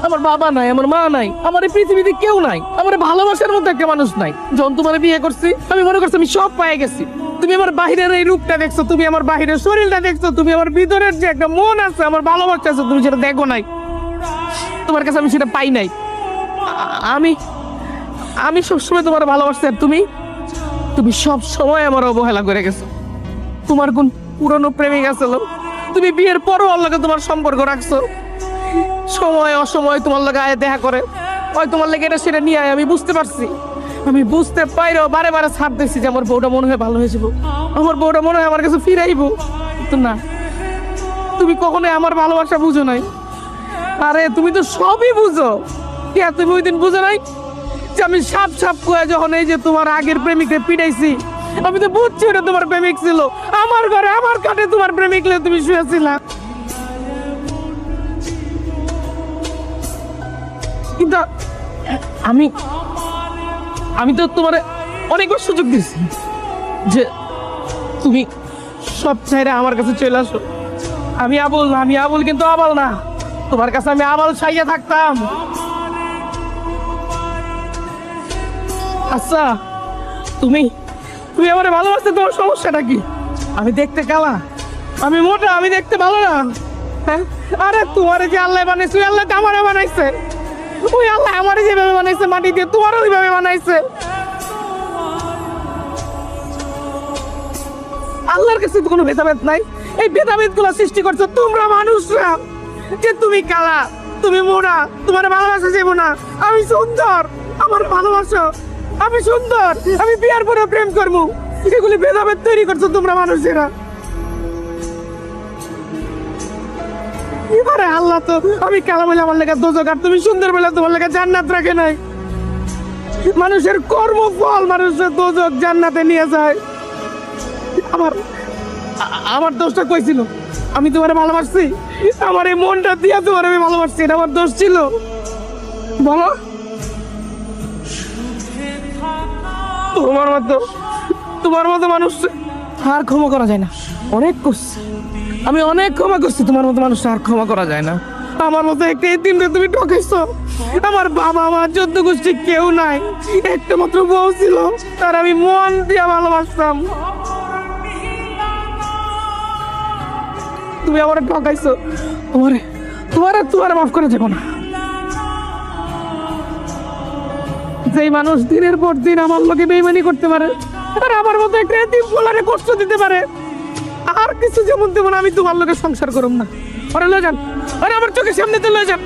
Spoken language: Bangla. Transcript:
আমার বাবা নাই, আমার মা নাই, আমার এই পৃথিবীতে কেউ নাই, আমার ভালোবাসার মতো একটা মানুষ নাই। যখন তোমার বিয়ে করছি আমি মনে করছি আমি সব পেয়ে গেছি। তুমি আমার বাহিরের এই রূপটা দেখছো, তুমি আমার বাহিরের শরীরটা দেখছো, তুমি আমার ভিতরের যে একটা মন আছে, আমার ভালোবাসা আছে, তুমি সেটা দেখো নাই। তোমার কাছে আমি সেটা পাই নাই। আমি আমি সবসময় তোমার ভালোবাসছি, আর তুমি তুমি সব সময় আমার অবহেলা করে গেছো। তোমার কোন পুরনো প্রেমিক আছিল, তুমি বিয়ের পরও ওর লগে তোমার সম্পর্ক রাখছো। সময় অসময় তোমার লগে আয় দেখা করে, ওই তোমার লেগে এটা সেটা নিয়ে আয়। আমি বুঝতে পারছি, আমি বুঝতে পাইরেও বারে বারে ছাড় দিচ্ছি যে আমার বউটা মনে হয় ভালো হয়েছিল, আমার বউটা মনে হয় আমার কাছে ফিরাইবো। কিন্তু না, তুমি কখনোই আমার ভালোবাসা বুঝো নাই। আরে তুমি তো সবই বুঝো। কি আর তুমি ওই দিন বুঝো নাই যে আমি সাপ সাপ করে যখন এই যে তোমার আগের প্রেমিককে পিটাইছি, আমি তো বুঝছি ওটা তোমার প্রেমিক ছিল। আমার ঘরে আমার কাটে তোমার প্রেমিক লে তুমি শুয়েছিলা। কিন্তু আমি আমি তো তোমার অনেকবার সুযোগ দিচ্ছি যে তুমি সব চাইরে আমার কাছে চলে আসো। আমি আবুল কিন্তু আবাল না। তোমার কাছে আমি আবাল চাইয়া থাকতাম। আচ্ছা, তুমি তুমি আমার ভালোবাসতে তোমার সমস্যাটা কি? আমি দেখতে কালা, আমি মোটা, আমি দেখতে ভালো না? হ্যাঁ, আরে তোমার যে আল্লাহ বানাইছে, আল্লাহ আমারে বানাইছে। ওই আল্লাহ আমারে যেভাবে বানাইছে মাটি দিয়ে, তোমারও ওইভাবে বানাইছে। আল্লাহর কাছে তো কোনো ভেদাভেদ নাই। এই ভেদাভেদ গুলো সৃষ্টি করছো তোমরা মানুষরা। যে তুমি কালা, তুমি মোড়া, তোমার ভালোবাসা যাবো না। আমি সুন্দর, আমার ভালোবাসো। আমি সুন্দর, আমি বিয়ার পরে প্রেম করবো। এগুলি ভেদাভেদ তৈরি করছো তোমরা মানুষেরা। এবারে আল্লাহ তো আমি কালা বলে আমার লেগে দোজক, আর তুমি সুন্দর বলে তোমার লেগে জান্নাত রাখে নাই। মানুষের কর্মফল মানুষের দোজক জান্নাতে নিয়ে যায়। আমার দোষটা কই ছিল? আমি তোমারে ভালোবাসছি, আমার এই মনটা দিয়ে তোমার আমি ভালোবাসছি, এটা আমার দোষ ছিল? বলো। তোমার মতো মানুষ আর ক্ষমা করা যায় না। অনেক করছি, আমি অনেক ক্ষমা করছি। তোমার মতো মানুষ আর ক্ষমা করা যায় না। আমার মতো একটা এতিমরে তুমি ঠকাইছো। আমার বাবা আমার 14 গোষ্ঠী কেউ নাই, একটা মাত্র বউ ছিল, তার আমি মন দিয়ে ভালোবাসতাম। তুমি আমার ঠকাইছো, তোমার মাফ করে দেবো না। যেই মানুষ দিনের পর দিন আমার লোকে বেইমানি করতে পারে, আর আমার মতো একটা এতিম পোলারে কষ্ট দিতে পারে, আর কিছু যেমন তেমন আমি তোমার লোকে সংসার করব না। আরে লয়ে যান, আরে আমার চোখের সামনে তো লয়ে যান।